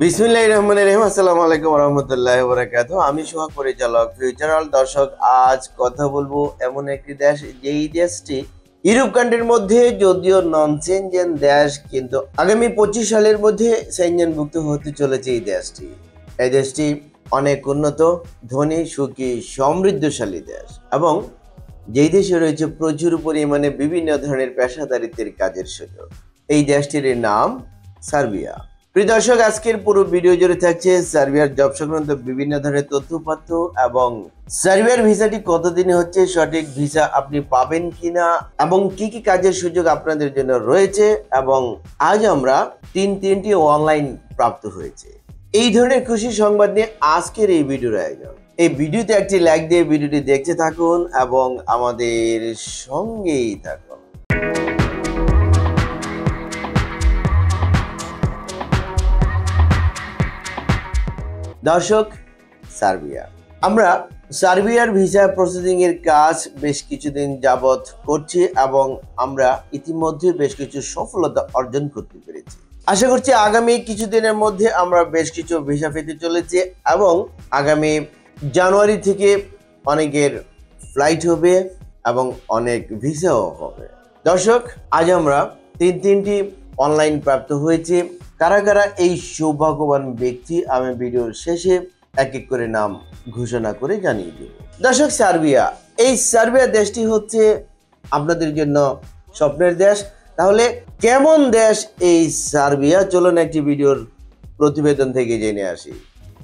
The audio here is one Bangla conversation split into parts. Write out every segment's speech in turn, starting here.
বিসমিল্লাহির রহমানির রহিম। আসসালামু আলাইকুম ওয়া রাহমাতুল্লাহি ওয়া বারাকাতুহু। আমি সোহাগ পরিচালক ফিউচারাল। দর্শক, আজ কথা বলবো এমন একটি দেশ, যেই দেশটি ইউরোপ কান্ট্রির মধ্যে যদিও নন সেনজেন দেশ, কিন্তু আগামী 25 সালের মধ্যে সেনজেনভুক্ত হতে চলেছে এই দেশটি। এই দেশটি অনেক উন্নত, ধনী, সুখী, সমৃদ্ধশালী দেশ এবং যেই দেশে রয়েছে প্রচুর পরিমাণে বিভিন্ন ধরনের পেশাদারিত্বের কাজের সুযোগ। এই দেশটির নাম সার্বিয়া। প্রিয় দর্শক, আজকের পুরো ভিডিও জুড়ে থাকছে সার্বিয়ার জব সংক্রান্ত বিভিন্ন ধরনের তথ্যপাত্র এবং সার্বিয়ার ভিসাটি কতদিনে হচ্ছে, সঠিক ভিসা আপনি পাবেন কিনা এবং কি কি কাজের সুযোগ আপনাদের জন্য রয়েছে। এবং আজ আমরা তিনটি অনলাইন প্রাপ্ত হয়েছে। এই ধরনের খুশি সংবাদ নিয়ে আজকের এই ভিডিওর আয়োজন। এই ভিডিওতে একটি লাইক দিয়ে ভিডিওটি দেখতে থাকুন এবং আমাদের সঙ্গেই থাকুন। দর্শক, সার্বিয়া, আমরা সার্বিয়ার ভিসা প্রসেসিং এর কাজ বেশ কিছুদিন যাবত করছি এবং আমরা ইতিমধ্যে বেশ কিছু সফলতা অর্জন করতে পেরেছি। আশা করছি আগামী কিছুদিনের মধ্যে আমরা বেশ কিছু ভিসা পেতে চলেছি এবং আগামী জানুয়ারি থেকে অনেকের ফ্লাইট হবে এবং অনেক ভিসাও হবে। দর্শক, আজ আমরা তিনটি অনলাইন প্রাপ্ত হয়েছে। কারা কারা এই সৌভাগ্যবান ব্যক্তি, আমি ভিডিওর শেষে এক এক করে নাম ঘোষণা করে জানিয়ে দেব। দর্শক, সার্বিয়া, এই সার্বিয়া দেশটি হচ্ছে আপনাদের জন্য স্বপ্নের দেশ। তাহলে কেমন দেশ এই সার্বিয়া, চলুন একটি ভিডিওর প্রতিবেদন থেকে জেনে আসি।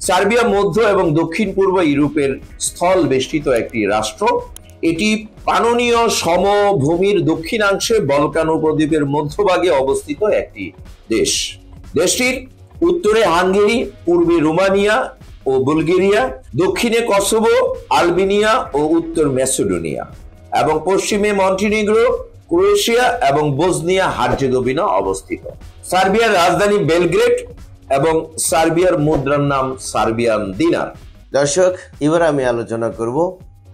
সার্বিয়া মধ্য এবং দক্ষিণ পূর্ব ইউরোপের স্থল বেষ্টিত একটি রাষ্ট্র। এটি পাননীয় সমভূমির দক্ষিণাংশে বলকান উপদ্বীপের মধ্যভাগে অবস্থিত একটি দেশ। দেশটির উত্তরে হাঙ্গেরি, পূর্বে রোমানিয়া ও বুলগেরিয়া, দক্ষিণে কসোভো, আলবেনিয়া ও উত্তর ম্যাসেডোনিয়া এবং পশ্চিমে মন্টিনিগ্রো, ক্রোয়েশিয়া এবং বসনিয়া হার্জেগোভিনা অবস্থিত। সার্বিয়ার রাজধানী বেলগ্রেড এবং সার্বিয়ার মুদ্রার নাম সার্বিয়ান দিনার। দর্শক, এবার আমি আলোচনা করব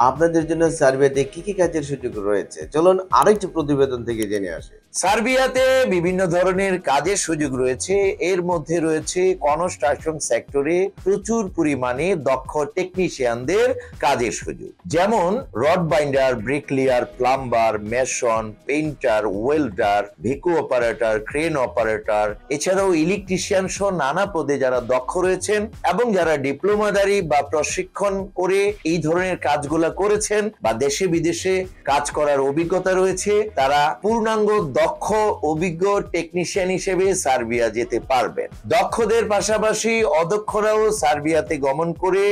আপনাদের জন্য সার্বিয়াতে কি কি কাজের সুযোগ রয়েছে। চলুন আরেকটি প্রতিবেদন থেকে জেনে আসি। সার্বিয়াতে বিভিন্ন ধরনের কাজের সুযোগ রয়েছে। এর মধ্যে রয়েছে কনস্ট্রাকশন সেক্টরে প্রচুর পরিমাণে দক্ষ টেকনিশিয়ানদের কাজের সুযোগ, যেমন rod binder, bricklayer, plumber, mason, painter, welder, ভিকু অপারেটর, ক্রেন অপারেটর, এছাড়াও ইলেকট্রিশিয়ান সহ নানা পদে যারা দক্ষ রয়েছেন এবং যারা ডিপ্লোমাদারি বা প্রশিক্ষণ করে এই ধরনের কাজগুলো করেছেন বা দেশে বিদেশে কাজ করার অভিজ্ঞতা রয়েছে, তারা পূর্ণাঙ্গ দক্ষ অভিজ্ঞ টেকনিশিয়ান হিসেবে সার্বিয়া যেতে পারবেন। দক্ষদের পাশাপাশি অদক্ষরাও সার্বিয়াতে গমন করে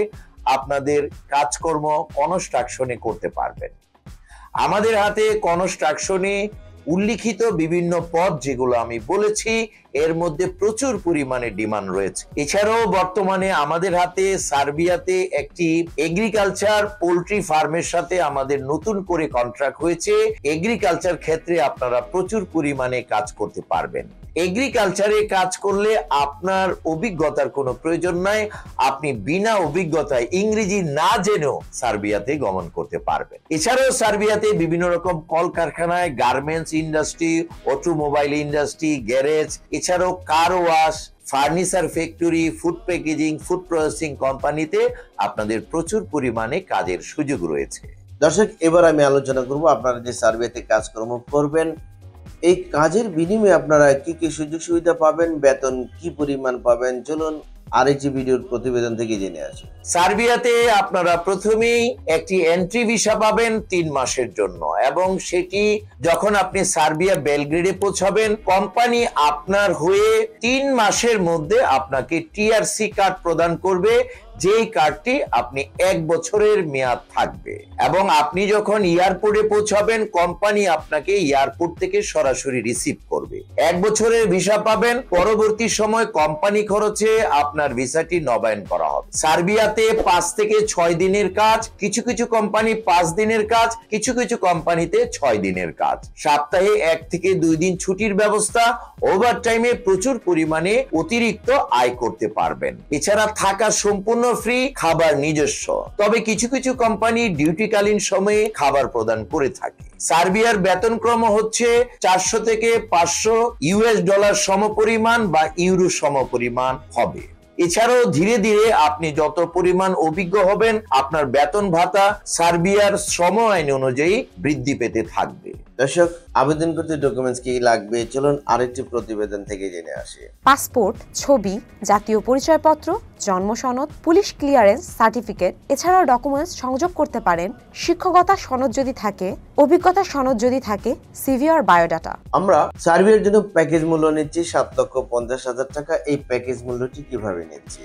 আপনাদের কাজকর্ম কনস্ট্রাকশনে করতে পারবেন। আমাদের হাতে কনস্ট্রাকশনে উল্লিখিত বিভিন্ন পদ যেগুলো আমি বলেছি, এর মধ্যে প্রচুর পরিমাণে ডিমান্ড রয়েছে। এছাড়াও বর্তমানে আমাদের হাতে সার্বিয়াতে একটি এগ্রিকালচার পোল্ট্রি ফার্মের সাথে আমাদের নতুন করে কন্ট্রাক্ট হয়েছে। এগ্রিকালচার ক্ষেত্রে আপনারা প্রচুর পরিমাণে কাজ করতে পারবেন। এগ্রিকালচারে কাজ করলে আপনার অভিজ্ঞতার কোনো প্রয়োজন নাই। আপনি বিনা অভিজ্ঞতায় ইংরেজি না জেনেও সার্বিয়াতে গমন করতে পারবেন। এছাড়াও সার্বিয়াতে বিভিন্ন রকম কলকারখানায়, garments industry, automobile industry, garage, এছাড়াও car wash, furniture factory, food packaging, food processing কোম্পানিতে আপনাদের প্রচুর পরিমাণে কাজের সুযোগ রয়েছে। দর্শক, এবার আমি আলোচনা করব আপনারা যে সার্বিয়াতে কাজকর্ম করবেন, এই কাজের বিনিময়ে আপনারা কি কি সুযোগ সুবিধা পাবেন, বেতন কি পরিমাণ পাবেন। চলুন আরেকটি ভিডিওর প্রতিবেদন থেকে জেনে আসি। সার্বিয়াতে আপনারা প্রথমেই একটি এন্ট্রি ভিসা পাবেন 3 মাসের জন্য এবং সেটি যখন আপনি সার্বিয়া বেলগ্রেডে পৌঁছাবেন, কোম্পানি আপনার হয়ে 3 মাসের মধ্যে আপনাকে টিআরসি কার্ড প্রদান করবে, যেই কার্ডটি আপনি 1 বছরের মেয়াদ থাকবে এবং আপনি যখন এয়ারপোর্টে পৌঁছাবেন, কোম্পানি আপনাকে এয়ারপোর্ট থেকে সরাসরি রিসিভ করবে। 1 বছরের ভিসা পাবেন। পরবর্তী সময় কোম্পানি খরচে আপনার ভিসাটি নবায়ন করা হবে। সার্বিয়াতে 5 থেকে 6 দিনের কাজ, কিছু কিছু কোম্পানি 5 দিনের কাজ, কিছু কিছু কোম্পানিতে 6 দিনের কাজ। সপ্তাহে 1 থেকে 2 দিন ছুটির ব্যবস্থা। ওভারটাইমে প্রচুর পরিমাণে অতিরিক্ত আয় করতে পারবেন। এছাড়া থাকা সম্পূর্ণ ফ্রি, খাবার নিজস্ব। তবে কিছু কিছু কোম্পানি ডিউটিকালীন সময়ে খাবার প্রদান করে থাকে। সার্বিয়ার বেতনক্রম হচ্ছে 400 থেকে 500 ইউএস ডলার সমপরিমাণ বা ইউরো সমপরিমাণ হবে। এছাড়াও ধীরে ধীরে আপনি যত পরিমাণ অভিজ্ঞ হবেন আপনার বেতন ভাতা সার্বিয়ার শ্রম আইন অনুযায়ী বৃদ্ধি পেতে থাকবে। দর্শক, আবেদন করতে ডকুমেন্টস কি লাগবে চলুন আরেকটি প্রতিবেদন থেকে জেনে আসি। পাসপোর্ট, ছবি, জাতীয় পরিচয়পত্র, জন্ম সনদ, পুলিশ ক্লিয়ারেন্স সার্টিফিকেট, এছাড়াও ডকুমেন্টস সংযোগ করতে পারেন শিক্ষকতা সনদ যদি থাকে, অভিজ্ঞতা সনদ যদি থাকে, সিভি আর বায়োডাটা। আমরা সার্বিয়ার জন্য প্যাকেজ মূল্য নিচ্ছি 7,50,000 টাকা। এই প্যাকেজ মূল্যটি কিভাবে নিচ্ছি?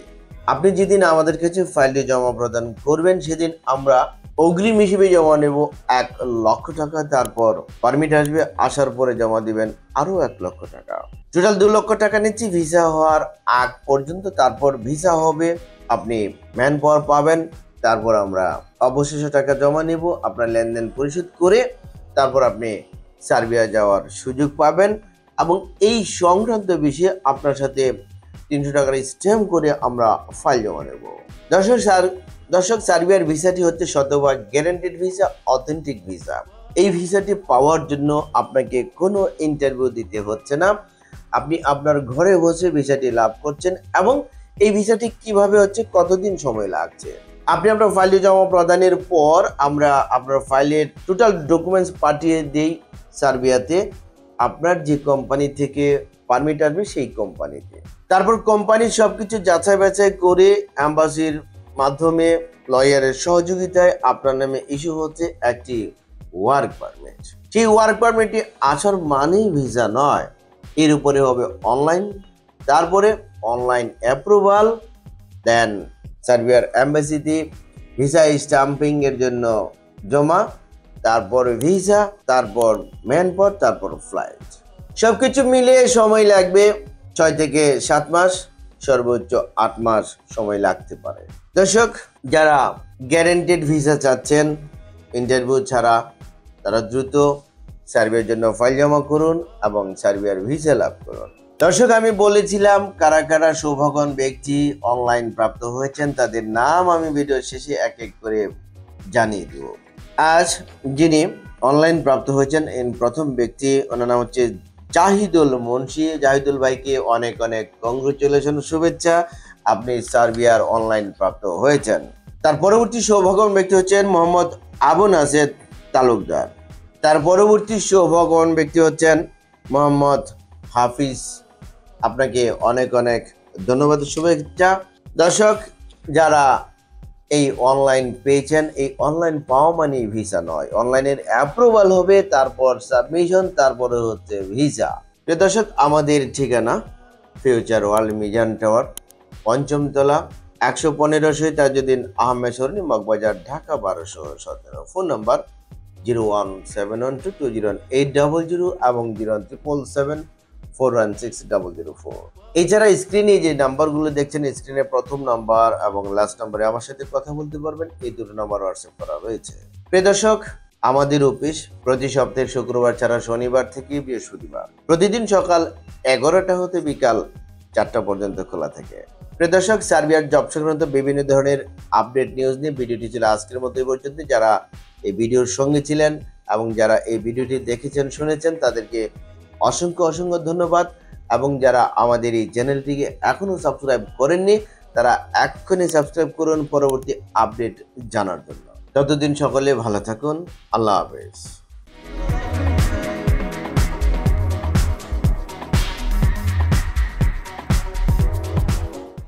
আপনি যেদিন আমাদের কাছে ফাইলটি জমা প্রদান করবেন সেদিন আমরা অগ্রিম হিসেবে জমা নেব 1 লক্ষ টাকা। তারপর পারমিট আসবে, আসার পরে জমা দিবেন আরো 1 লক্ষ টাকা। টোটাল 2 লক্ষ টাকা নিচ্ছি ভিসা হওয়ার আগ পর্যন্ত। তারপর ভিসা হবে, আপনি ম্যান পাওয়ার পাবেন, তারপর আমরা অবশিষ্ট টাকা জমা নেব, আপনার লেনদেন পরিশোধ করে তারপর আপনি সার্বিয়া যাওয়ার সুযোগ পাবেন। এবং এই সংক্রান্ত বিষয়ে আপনার সাথে 300 টাকার স্ট্যাম্প করে আমরা ফাইল জমা নেব। দর্শক, সার্বিয়ার ভিসাটি হচ্ছে শতভাগ গ্যারান্টেড ভিসা, অথেন্টিক ভিসা। এই ভিসাটি পাওয়ার জন্য আপনাকে কোনো ইন্টারভিউ দিতে হচ্ছে না, আপনি আপনার ঘরে বসে ভিসাটি লাভ করছেন। এবং এই ভিসাটি কিভাবে হচ্ছে, কতদিন সময় লাগছে, আপনি আপনার ফাইলটি জমা প্রদানের পর আমরা আপনার ফাইলের টোটাল ডকুমেন্টস পাঠিয়ে দিই সার্বিয়াতে, আপনার যে কোম্পানি থেকে পারমিট আসবে সেই কোম্পানিতে। তারপর কোম্পানির সবকিছু যাচাই বাছাই করে অ্যাম্বাসির মাধ্যমে লয়ারের সহযোগিতায় আপনার নামে ইস্যু হচ্ছে একটি ওয়ার্ক পারমিট। সেই ওয়ার্ক পারমিটটি আসার মানেই ভিসা নয়, এর উপরে হবে অনলাইন, তারপরে অনলাইন অ্যাপ্রুভাল, দেন সার্বিয়ার অ্যাম্বাসিতে ভিসা স্টাম্পিং এর জন্য জমা, তারপর ভিসা, তারপর ম্যান পাওয়ার, তারপর ফ্লাইট। সবকিছু মিলিয়ে সময় লাগবে 6 থেকে 7 মাস, সর্বোচ্চ 8 মাস সময় লাগতে পারে। দর্শক, যারা গ্যারান্টেড ভিসা চাচ্ছেন ইন্টারভিউ ছাড়া, তারা দ্রুত সার্বিয়ার জন্য ফাইল জমা করুন এবং সার্বিয়ার ভিসা লাভ করুন। দর্শক, আমি বলেছিলাম কারা কারা সৌভাগ্যবান ব্যক্তি অনলাইন প্রাপ্ত হয়েছেন, তাদের নাম আমি ভিডিও শেষে এক এক করে জানিয়ে দেব। আজ যিনি অনলাইন প্রাপ্ত হয়েছেন প্রথম ব্যক্তি, ওনার নাম হচ্ছে জাহিদুল মুন্সি। জাহিদুল ভাইকে অনেক অনেক কংগ্রেচুলেশন, শুভেচ্ছা, আপনি সার্বিয়ার অনলাইন প্রাপ্ত হয়েছেন। তার পরবর্তী সৌভাগ্যবান ব্যক্তি হচ্ছেন মোহাম্মদ আবু নাসের তালুকদার। তার পরবর্তী সৌভাগ্যবান ব্যক্তি হচ্ছেন মোহাম্মদ হাফিজ, আপনাকে অনেক অনেক ধন্যবাদ, শুভেচ্ছা। দর্শক, যারা এই অনলাইন পেয়েছেন, এই অনলাইন পাওয়া মানে ভিসা নয়, অনলাইনের অ্যাপ্রুভাল হবে, তারপর সাবমিশন, তারপরে হচ্ছে ভিসা। প্রিয় দর্শক, আমাদের ঠিকানা ফিউচার ওয়ার্ল্ড মিজান টাওয়ার, 5ম তলা, 115 শহীদ তাজউদ্দিন আহমেদ সরণি, মগবাজার, ঢাকা 1217। ফোন নাম্বার 01712201800 এবং 07774160004। এছাড়া স্ক্রিনে যে নাম্বারগুলো দেখছেন, স্ক্রিনে প্রথম নাম্বার এবং লাস্ট নাম্বারে আমার সাথে কথা বলতে পারবেন, এই দুটো নাম্বার হোয়াটসঅ্যাপ করা রয়েছে। প্রিয় দর্শক, আমাদের অফিস প্রতি সপ্তাহে শুক্রবার ছাড়া শনিবার থেকে বৃহস্পতিবার প্রতিদিন সকাল 11টা হতে বিকাল 4টা পর্যন্ত খোলা থাকে। প্রিয় দর্শক, সার্বিয়ার জব সংক্রান্ত বিভিন্ন ধরনের আপডেট নিউজ নিয়ে ভিডিওটি ছিল আজকের মতো এই পর্যন্ত। যারা এই ভিডিওর সঙ্গে ছিলেন এবং যারা এই ভিডিওটি দেখেছেন শুনেছেন তাদেরকে অসংখ্য অসংখ্য ধন্যবাদ। এবং যারা আমাদের এই চ্যানেলটিকে এখনো সাবস্ক্রাইব করেননি তারা এক্ষুনি সাবস্ক্রাইব করুন পরবর্তী আপডেট জানার জন্য। ততদিন সকলে ভালো থাকুন, আল্লাহ হাফেজ।